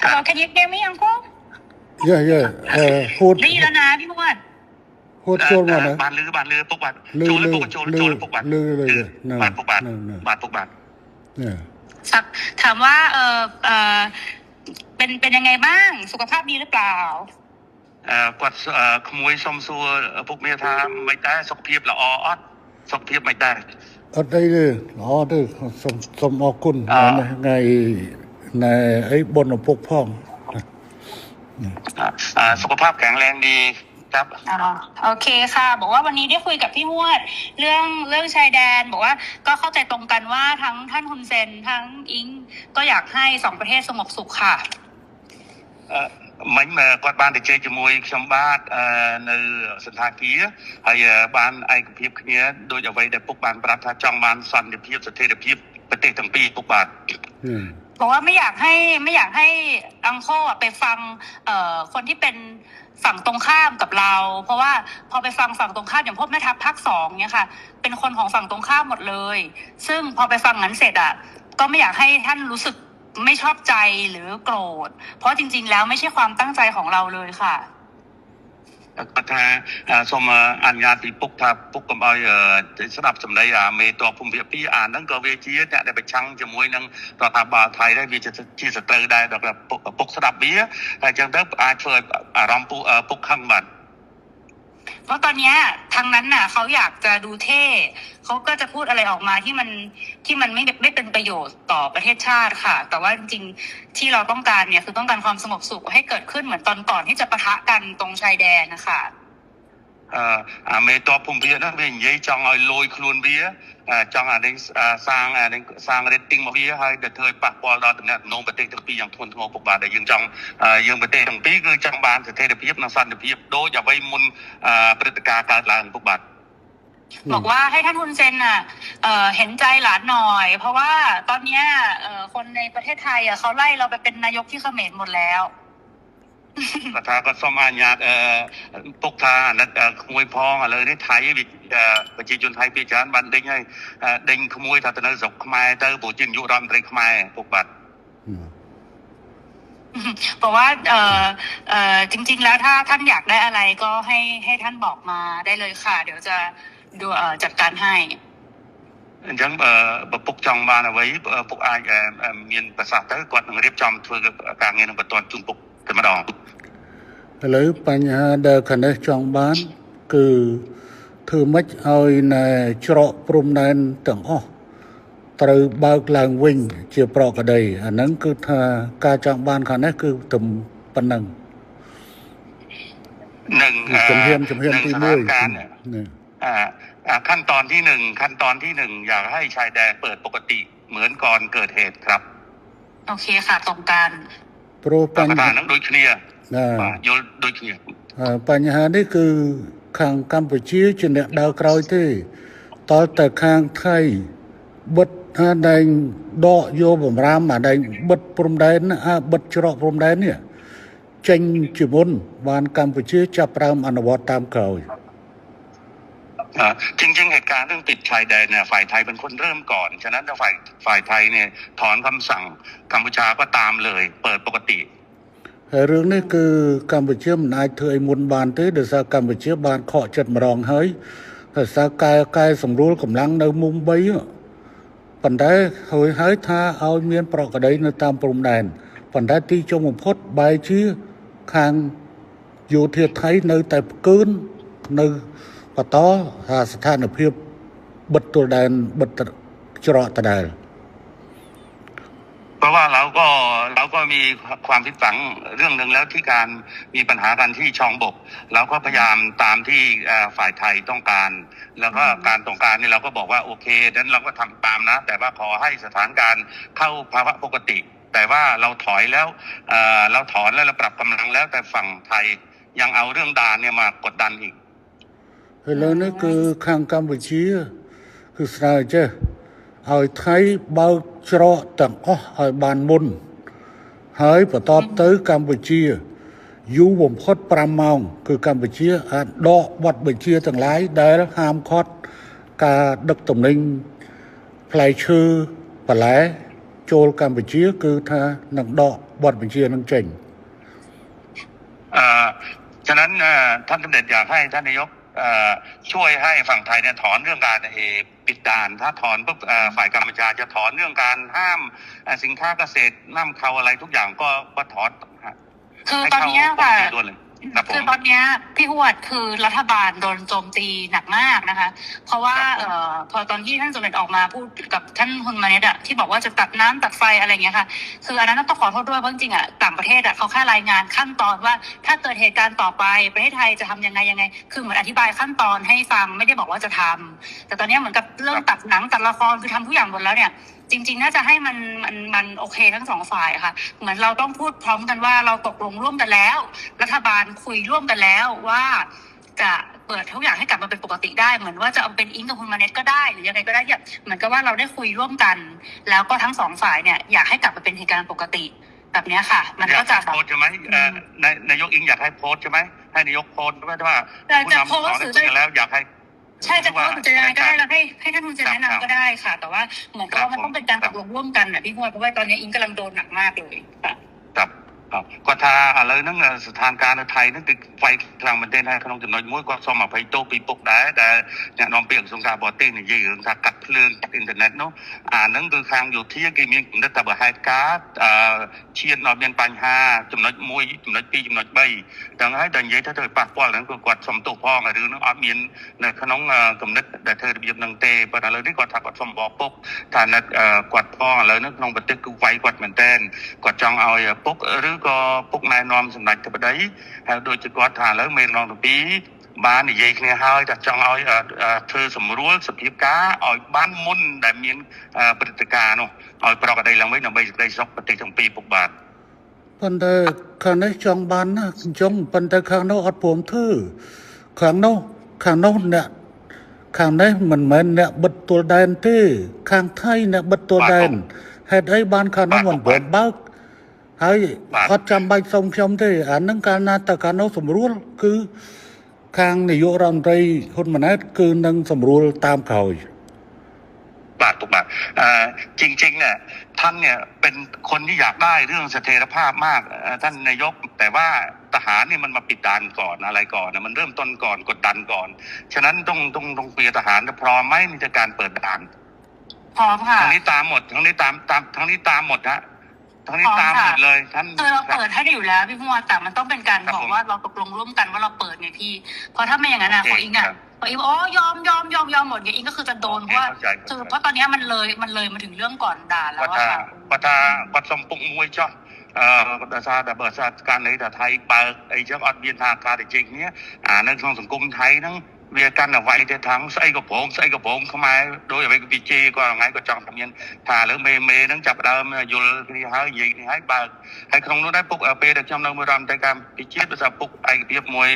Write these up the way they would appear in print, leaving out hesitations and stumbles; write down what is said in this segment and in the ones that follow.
Hello, can you hear me, Uncle? Hút ได้ยินแล้วนะพี่มวด hút chôn mà nè บ้านลือปุกบาท lư โจล lư ปุกโจล lư ปุกบาท lư lư บาทปุกบาท บาทปุกบาท nè สักถามว่าเป็นยังไงบ้างสุขภาพดีหรือเปล่า គាត់ក្មួយសុំសួរពុកមាថាមិនដែរសុខភាពល្អអត់សុខភាពមិនដែរ ở đây đó đây sum ở kun ngày này ấy bồn ở phục phong สุขภาพแข็งแรงดีครับ โอเคค่ะบอกว่าวันนี้ได้คุยกับพี่มวดเรื่องชายแดนบอกว่าก็เข้าใจตรงกันว่าทั้งท่านฮุนเซนทั้งอิงก็อยากให้สองประเทศสงบสุขค่ะមិញគាត់បានទៅជែកជាមួយខ្ញុំបាទនៅសន្តាគារហើយបានឯកភាពគ្នាដោយអ្វីដែលពុកបានប្រាប់ថាចង់បានសន្តិភាពស្ថិរភាពប្រទេសទាំងពីរពុកបាទบอกว่าไม่อยากให้อังโคไปฟังคนที่เป็นฝั่งตรงข้ามกับเราเพราะว่าพอไปฟังฝั่งตรงข้ามอย่างพวกแม่ทัพภาค2เนี่ยค่ะเป็นคนของฝั่งตรงข้ามหมดเลยซึ่งพอไปฟังนั้นเสร็จก็ไม่อยากให้ท่านรู้สึกไม่ชอบใจหรือโกรธเพราะจริงๆแล้วไม่ใช่ความตั้งใจของเราเลยค่ะគាត់ថាសូមអនុញ្ញាតពីពុកថាពុកកុំឲ្យស្ដាប់សម្ដីមេតបភូមិភាគ2ហ្នឹងក៏វាជាអ្នកដែលប្រឆាំងជាមួយនឹងរដ្ឋាភិបាលថៃដែរវាជាសត្រូវដែរដល់ពុកស្ដាប់វាហើយអញ្ចឹងទៅអាចធ្វើឲ្យអាรมណ៍ពុកខឹងបាទเพราะตอนนี้ทางนั้นน่ะเขาอยากจะดูเท่เขาก็จะพูดอะไรออกมาที่มันไม่เป็นประโยชน์ต่อประเทศชาติค่ะแต่ว่าจริงๆที่เราต้องการเนี่ยคือต้องการความสงบสุขให้เกิดขึ้นเหมือนตอนก่อนที่จะปะทะกันตรงชายแดนนะคะមេតបភូមិភាគហ្នឹងវានិយាយចង់ឲ្យលយខ្លួនវាចង់នេះសាង rating មកវាហើយទៅធ្វើឲ្យប៉ះពាល់ដល់តំណែងប្រទេសទាំងពីរយ៉ាងធ្ងន់ធ្ងរពុកបាទដែលយើងចង់យើងប្រទេសទាំងពីរគឺចង់បានស្ថិរភាពនិងសន្តិភាពដូចអ្វីមុនព្រឹត្តិការណ៍កើតឡើងពុកបាទบอกว่าให้ท่านฮุนเซนเห็นใจหลานหน่อยเพราะว่าตอนนี้คนในประเทศไทยเขาไล่เราไปเป็นนายกที่เขมรหมดแล้วគាត់ថាគាត់សូមអនុញ្ញាតពុកថាអាណិតក្មួយផងឥឡូវនេះថៃប្រជាជនថៃពីច្រើនបានដេញហើយដេញក្មួយថាទៅនៅស្រុកខ្មែរទៅព្រោះជានាយករដ្ឋមន្ត្រីខ្មែរពុកបាទบอกว่าจริงๆแล้วถ้าท่านอยากได้อะไรก็ให้ท่านบอกมาได้เลยค่ะเดี๋ยวจะดูจัดการให้អញ្ចឹងបើពុកចង់បានអ្វីពុកអាចមានប្រសាសន៍ទៅគាត់នឹងរៀបចំធ្វើការងារនឹងបន្តជូនពុកតែម្ដងឥឡូវបញ្ហាដែលខាងនេះចង់បានគឺធ្វើម៉េចឲ្យនៅច្រកព្រំដែនទាំងអស់ត្រូវបើកឡើងវិញជាប្រក្រតីអាហ្នឹងគឺថាការចង់បានខាងនេះគឺតែប៉ុណ្ណឹងនឹងជំហានទី1ขั้นตอนที่1อยากให้ชายแดนเปิดปกติเหมือนก่อนเกิดเหตุครับโอเคค่ะตรงกันព្រោះបញ្ហាហ្នឹងដូចគ្នាយល់ដូចគ្នាបញ្ហានេះគឺខាងកម្ពុជាជាអ្នកដើរក្រោយទេតើតែខាងថៃបិទដែងដកយកបំរាមដែងបិទព្រំដែនបិទច្រកព្រំដែននេះចេញជាមុនបានកម្ពុជាចាប់ផ្ដើមអនុវត្តតាមក្រោយจริงๆเหตุการณ์เรื่องปิดชายแดนเนี่ยฝ่ายไทยเป็นคนเริ่มก่อนฉะนั้นถ้าฝ่ายไทยเนี่ยถอนคำสั่งกัมพูชาก็ตามเลยเปิดปกติហើយរឿងនេះគឺកម្ពុជាមិនអាចធ្វើឲ្យមុនបានទេដោយសារកម្ពុជាបានខកចិត្តម្ដងហើយដោយសារកែសម្រួលកម្លាំងនៅមុំ3ប៉ុន្តែហើយថាឲ្យមានប្រក្រតីនៅតាមព្រំដែនប៉ុន្តែទីចុងបំផុតបែរជាខាងយោធាថៃនៅតែផ្កើននៅបន្តស្ថានភាពបិទទល់ដែនបិទច្រកដដែលเพราะว่าเราก็มีความผิดหวังเรื่องหนึ่งแล้วที่การมีปัญหากันที่ช่องบกเราก็พยายามตามที่ฝ่ายไทยต้องการแล้วก็การต้องการนี่เราก็บอกว่าโอเคนั้นเราก็ทำตามนะแต่ว่าขอให้สถานการณ์เข้าภาวะปกติแต่ว่าเราถอยแล้วเราถอนแล้วเราปรับกำลังแล้วแต่ฝั่งไทยยังเอาเรื่องด่านเนี่ยมากดดันอีกឥឡូវនេះគឺខាងកម្ពុជាគឺស្នើចេះឲ្យថៃបើកច្រកទាំងអស់ឲ្យបានមុនហើយបន្ទាប់ទៅកម្ពុជាយូរបំផុត5ម៉ោងគឺកម្ពុជាអាចដកបទបញ្ជាទាំងឡាយដែលហាមឃាត់ការដឹកទំនិញផ្លែឈើបន្លែចូលកម្ពុជាគឺថានឹងដក บอดบัญชีนังเจง ฉะนั้นท่านสมเด็จอยากให้ท่านนายกช่วยให้ฝั่งไทยเนี่ยถอนเรื่องการปิดด่านถ้าถอนปุ๊บฝ่ายกัมพูชาจะถอนเรื่องการห้ามสินค้าเกษตรนำเข้าอะไรทุกอย่างก็ถอน คือตอนนี้ค่ะ คือ ตอนนี้พี่หวดคือรัฐบาลโดนโจมตีหนักมากนะคะ เพราะว่าพอตอนที่ท่านสมเด็จออกมาพูดกับท่านฮุนมาเนตอะที่บอกว่าจะตัดน้ำตัดไฟอะไรอย่างเงี้ยค่ะคืออันนั้นต้องขอโทษด้วยเพราะจริงๆอะต่างประเทศอะเขาแค่รายงานขั้นตอนว่าถ้าเกิดเหตุการณ์ต่อไปประเทศไทยจะทำยังไงคือเหมือนอธิบายขั้นตอนให้ฟังไม่ได้บอกว่าจะทำแต่ตอนนี้เหมือนกับเรื่องตัดหนังตัดละครคือทำทุกอย่างหมดแล้วเนี่ยจริงๆน่าจะให้มันโอเคทั้งสองฝ่ายค่ะเหมือนเราต้องพูดพร้อมกันว่าเราตกลงร่วมกันแล้วรัฐบาลคุยร่วมกันแล้วว่าจะเปิดทุกอย่างให้กลับมาเป็นปกติได้เหมือนว่าจะเอาเป็นอิงกับคุณมาเน็ตก็ได้หรือยังไงก็ได้เหมือนกับว่าเราได้คุยร่วมกัน แล้วก็ทั้งสองฝ่ายเนี่ยอยากให้กลับมาเป็นเหตุการณ์ปกติแบบนี้ค่ะมันก็จะโพสใช่ไหมนายกอิงอยากให้โพสใช่ไหมให้นายกโพสว่าผู้นำสอนได้แล้วอยากให้ใช่จะโพสจะยังไงก็ได้แล้วให้ท่านทุนจะแนะนำก็ได้ค่ะแต่ว่าเหมือนกับว่ามันต้องเป็นการตกลงร่วมกันนะพี่พวดเพราะว่าตอนนี้อิงกำลังโดนหนักมากเลยค่ะก็ถ้าอะไรนั่งสถานการณ์ไทยนั่นคือไฟกลางประเทศให้ขนมจุดน้อยมุ้ยก็สมัครไปโตปีปกได้แต่เนี่ยน้องเปลี่ยนสงครามบอเต้เนี่ยยี่ถึงกัดเพลิงกัดอินเทอร์เน็ตเนาะนั่นคือทางอยู่ที่ยังมีนักตบหายการ์ดเชียนนอเบียนปัญหาจุดน้อยมุ้ยจุดน้อยปีจุดน้อยใบดังนั้นดังยี่ถ้าเธอปากป้อนแล้วก็กดสมตุกพ่องหรือน้องอเมียนในขนมกำเนิดแต่เธอเบียบนังเตะปัญหาเลยที่กดทักกดสมบอกปกฐานกดพ่องแล้วนึกน้องบันทึกคือไฟกดเหมือนเต้นกดจองเอาปกหรือก็ปกนายนอมสำนักจะไปได้โดยจะกอดฐานแล้วเมนลองตัวปีบ้านนี่ยัยเนี่ยให้จะจองเอาเธอสมรู้สกิปก้าเอาบ้านมุ่นแต่มีปฏิการเนาะเอาปลอกอะไรลงไว้หน่อยไปได้ซอกปฏิทั้งปีปกบาทปันแต่ข้างในจองบ้านนะจองปันแต่ข้างนอกอัดผมเธอข้างนอกเนี่ยข้างในมันเหมือนเนี่ยบัดตัวแดนที่ข้างไทยเนี่ยบัดตัวแดนให้ได้บ้านข้างนอกมันเปิดบ้าให้อัดจำใบทรงชมที่อันนั้นการนาตการนอกสมรู้คือข้างนายกรัฐมนตรีคนมันนั้นคือนั่งสมรู้ตามเขาบาทถูกบาทจริงๆเนี่ยท่านเนี่ยเป็นคนที่อยากได้เรื่องเสถียรภาพมากท่านนายกแต่ว่าทหารนี่มันมาปิดด่านก่อนอะไรก่อนนะมันเริ่มต้นก่อนกดดันก่อนฉะนั้นต้องเปลี่ยนทหารพร้อมไหมในการเปิดด่านพร้อมค่ะทั้งนี้ตามหมดทั้งนี้ตามทั้งนี้ตามหมดนะทั้งนี้ตามหมดเลยท่านเราเปิดให้อยู่แล้วพี่พัวแต่มันต้องเป็นการบอกว่าเราตกลงร่วมกันว่าเราเปิดไงพี่เพราะถ้าไม่อย่างนั้นขออิงพออิงยอมหมดไงอิงก็คือจะโดนเพราะว่าคือเพราะตอนนี้มันเลยมาถึงเรื่องก่อนด่าแล้วว่าก็ถ้าก็สมปุงมวยจ้ะแต่ซาแต่เบิดซาการในแต่ไทยเปิดไอ้เจ้าอดเบียนทางการจริงเนี้ยในช่วงสังคมไทยนั่งเวียกันเอาไว้ในทางใส่กระโปรงเข้ามาโดยไปกับพีเจก็ไงก็จังทำยันถ่าหรือเมย์นั่งจับดาวอยู่ที่หายยิงให้เปิดให้คงนู้นได้ปุกเปย์เด็กจำนวนมือรำแต่การพีเจภาษาปุกไอ้เบียบมวย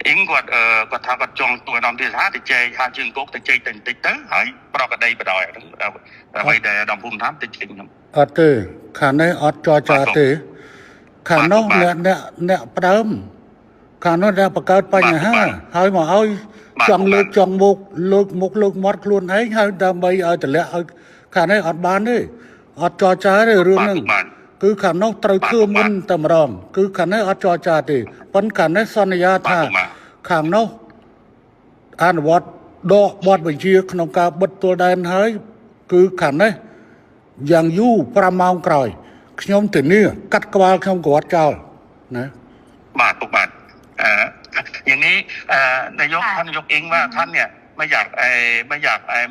อิงกดทางกดจองตัวนำที่ท้าติเจหาจึงกุกติเจติดเต๋อหายปลอกกระไดไปดอยทั้งไปแต่ดำพุ่มท้ามติดจริงครับอัดเตะขาในอัดจอจ่าเตะขานอกเนี่ยประเดิมขานอกเนี่ยประกาศไปไงฮะให้มาเอาจังเลิกจังมุกเลิกมดคลุนให้ดำใบเอาแต่ละเอาขาในอัดบานด้วยอัดจอจ่าเลยเรื่องนึงคือขานอกตรึกคือมันตำรองคือขาในอัดจอจ่าดิปันขาในสัญญาท่าขานอกอ่านวัดดอกบอดบัญชีขนมกาบัดตัวแดนให้คือขาในอย่างยู่ประมาณกลอยขยมถึงนี่กัดกวาขยมกวาดเจ้านะบาทอย่างนี้นายกท่านนายกเองว่าท่านเนี่ยไม่อยาก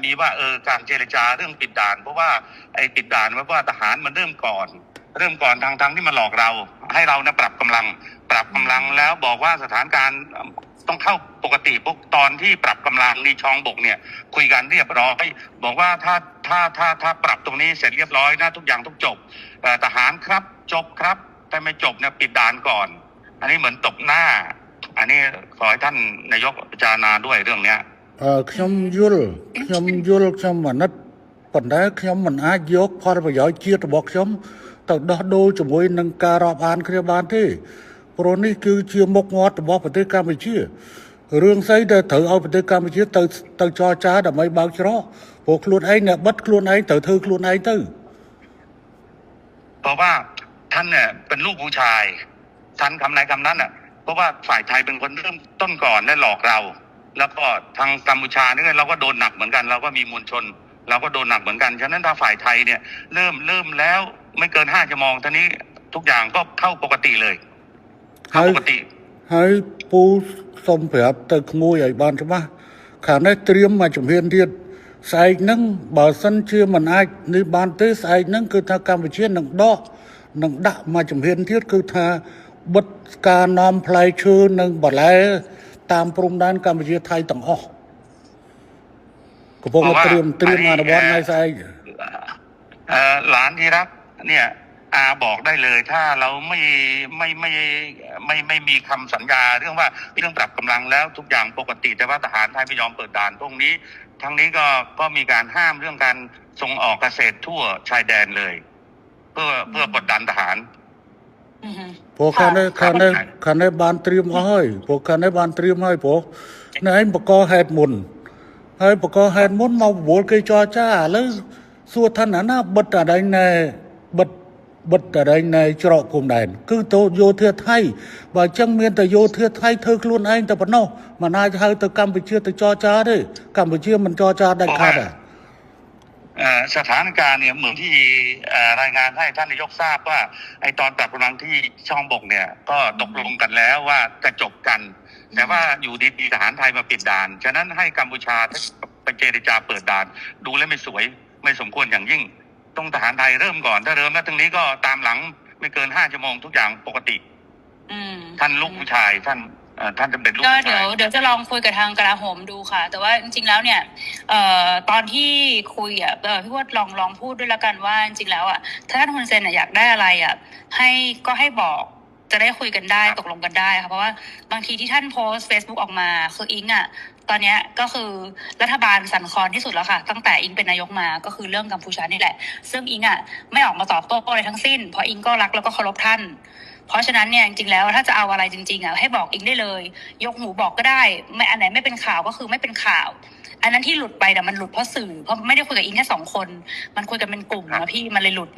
มีว่าการเจรจาเรื่องปิดด่านเพราะว่าไอ้ปิดด่านเพราะว่าทหารมันเริ่มก่อนทางที่มันหลอกเราให้เราเนี่ยปรับกำลังแล้วบอกว่าสถานการณ์ต้องเข้าปกติพวกตอนที่ปรับกำลังในช่องบกเนี่ยคุยกันเรียบร้อยบอกว่าถ้าปรับตรงนี้เสร็จเรียบร้อยนะทุกอย่างต้องจบทหารครับจบครับแต่ไม่จบเนี่ยปิดด่านก่อนอันนี้เหมือนตบหน้าอันนี้ขอให้ท่านนายกพิจารณาด้วยเรื่องเนี้ยขยมยุลขยมมันนัดปัญหาขยมมันอาจยกพอประโยชน์เชียร์บอกขยมแต่โดยจมวยนังการอบานเคลียบานที่โปรนี่คือเชื่อมกงอดบอกปฏิกรรมไปเชื่อเรื่องไซเดอร์เถอเอาปฏิกรรมไปเชื่อเตจอจ้าแต่ไม่บางเฉพาะพวกคลุนไอ้เนี่ยบัดคลุนไอ้เถอคลุนไอ้ตื้อเพราะว่าถ้ านเนี่ยเป็นลูกผู้ชายท่านคำไหนคำนั้นเพราะว่าฝ่ายไทยเป็นคนเริ่มต้นก่อนและหลอกเรา แล้วก็ทางกัมพูชาเนี่ยเราก็โดนหนักเหมือนกันเราก็มีมวลชนเราก็โดนหนักเหมือนกันฉะนั้นถ้าฝ่ายไทยเนี่ยเริ่มแล้วไม่เกิน5 ชั่วโมงท่านี้ทุกอย่างก็เข้าปกติเลยเข้าปกติให้ปูสมเพียบตึกมวยใหญ่บ้านใช่ไหมขาได้เตรียมมาจุ่มเพียนเทียดใส่นั่งบ่อสันเชื่อมันไอ้ในบ้านเตใส่นั่งคือทางกัมพูชาหนังดอกหนังดะมาจุ่มเพียนเทียดคือทางบัดการนำพลายชื่อหนึ่งบ่ไหลตามปรุงด้านกัมพูชาไทยต่างออกก็พวกเราเตรียมงานบอลในใส่หลานที่รักเนี่ยอาบอกได้เลยถ้าเราไม่มีคำสัญญาเรื่องว่าเรื่องปรับกำลังแล้วทุกอย่างปกติแต่ว่าทหารไทยไม่ยอมเปิดด่านตรงนี้ทั้งนี้ก็มีการห้ามเรื่องการส่งออกเกษตรทั่วชายแดนเลยเพื่อกดดันทหารพวกคันได้บานเตรียมให้พวกคันได้บานเตรียมให้พวกนายประกอบเหตุมุนให้ประกอบเหตุมุนมาโหวตจอจ้าแล้วส่วนท่านน่ะบัดอะไรในบัดอะไรในจรอกภูมิแดนคือตัวโยเทียไทยว่าจังเมียนแต่โยเทียไทยเธอคลุนเองแต่ปนอมันน่าจะให้ตัวกัมพูชาตัวจอจ้าด้วยกัมพูชามันจอจ้าได้ขาดสถานการณ์เนี่ยเหมือนที่รายงานให้ท่านนายกทราบว่าไอตอนปรับกำลังที่ช่องบกเนี่ยก็ตกลงกันแล้วว่าจะจบกันแต่ว่าอยู่ดีๆทหารไทยมาปิดด่านฉะนั้นให้กัมพูชาไปเจรจาเปิดด่านดูแล้วไม่สวยไม่สมควรอย่างยิ่งต้องทหารไทยเริ่มก่อนถ้าเริ่มแล้วทั้งนี้ก็ตามหลังไม่เกิน5 ชั่วโมงทุกอย่างปกติท่านลูกผู้ชายท่านจะเป็นลูกก็เดี๋ยวจะลองคุยกับทางกลาโหมดูค่ะแต่ว่าจริงๆแล้วเนี่ยตอนที่คุยพี่ว่าลองพูดด้วยละกันว่าจริงๆแล้วถ้าท่านฮุนเซนอยากได้อะไรให้บอกจะได้คุยกันได้ตกลงกันได้ค่ะเพราะว่าบางทีที่ท่านโพสต์ Facebook ออกมาคืออิงตอนนี้ก็คือรัฐบาลสั่นคลอนที่สุดแล้วค่ะตั้งแต่อิงเป็นนายกมาก็คือเรื่องกัมพูชานี่แหละซึ่งอิงไม่ออกมาตอบโต้อะไรทั้งสิ้นเพราะอิงก็รักแล้วก็เคารพท่านเพราะฉะนั้นเนี่ยจริงๆแล้วถ้าจะเอาอะไรจริงๆให้บอกอิงได้เลยยกหูบอกก็ได้ไม่อันไหนไม่เป็นข่าวก็คือไม่เป็นข่าวอันนั้นที่หลุดไปมันหลุดเพราะสื่อเพราะไม่ได้คุยกับอิงแค่2 คนมันคุยกันเป็นกลุ่มนะพี่มันเลยหลุด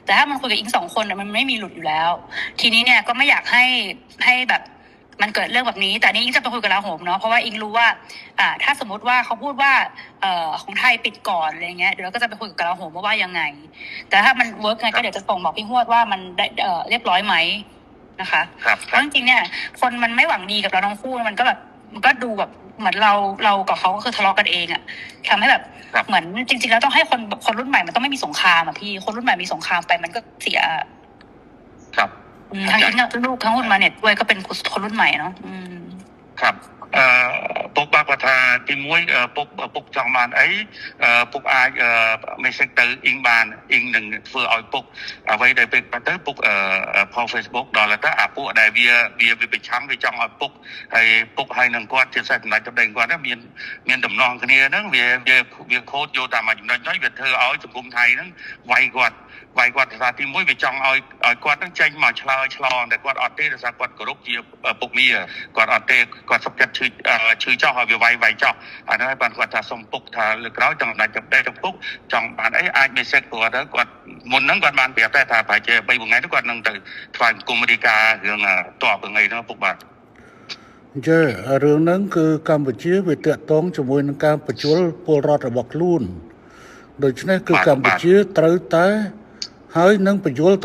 แต่ถ้ามันคุยกับอิง2 คนมันไม่มีหลุดอยู่แล้วทีนี้เนี่ยก็ไม่อยากให้แบบมันเกิดเรื่องแบบนี้แต่นี่อิงจะไปคุยกับกลาโหมเนาะเพราะว่าอิงรู้ว่าถ้าสมมติว่าเขาพูดว่าของไทยปิดก่อนอะไรเงี้ยเดี๋ยวเราก็จะไปคุยกับกลาโหมว่ายังไงแต่ถ้ามันเวิร์กไงก็เดี๋ยวจะส่งบอกพี่ฮวดว่ามันได้เรียบร้อยไหมนะคะเพราะจริงๆเนี่ยคนมันไม่หวังดีกับเราทั้งคู่มันก็ดูแบบเหมือนเรากับเขาก็คือทะเลาะกันเองทำให้แบบเหมือนจริงๆแล้วต้องให้คนรุ่นใหม่มันต้องไม่มีสงครามพี่คนรุ่นใหม่มีสงครามไปมันก็เสียครับทั้งอิงกับลูกทั้งหุ้นมาเน็ตด้วยก็เป็นคนรุ่นใหม่เนาะครับពុកបាក់គាត់ថាទី1ពុកចង់បានអីពុកអាច message ទៅអ៊ីងបានអ៊ីងនឹងធ្វើឲ្យពុកអ្វីដែលពេលទៅពុកផុស Facebook ដល់ទៅអាពួកដែលវាប្រឆាំងវាចង់ឲ្យពុកហើយនឹងគាត់ជាសេះសម្ដេចសម្ដីគាត់មានដំណងគ្នាហ្នឹងវាខូចយកតាមមួយចំណុចហ្នឹងវាធ្វើឲ្យសង្គមថៃហ្នឹងវាយគាត់ថាទី1វាចង់ឲ្យគាត់ហ្នឹងចេញមកឆ្លើយឆ្លងតែគាត់អត់ទេដោយសារគាត់គោរពជាពុកមាគាត់អត់ទេគាត់សុខចិត្តឈឺចោះឲ្យវាវាយចោះអាហ្នឹងហើយបានគាត់ថាសុំពុកថាលើក្រោយចង់ដាច់ចំដែកពុកចង់បានអីអាច message គាត់មុនហ្នឹងគាត់បានប្រាប់តែថាប្រហែលជា3 ថ្ងៃទៅគាត់នឹងទៅថ្វាយគុំរីការឿងតបរឿងអីហ្នឹងពុកបាទចារឿងហ្នឹងគឺកម្ពុជាវាតាក់ទងជាមួយនឹងការបញ្ជូលពលរដ្ឋរបស់ខ្លួនដូច្នេះគឺកម្ពុជាត្រូវតែហើយនឹងបញ្យល់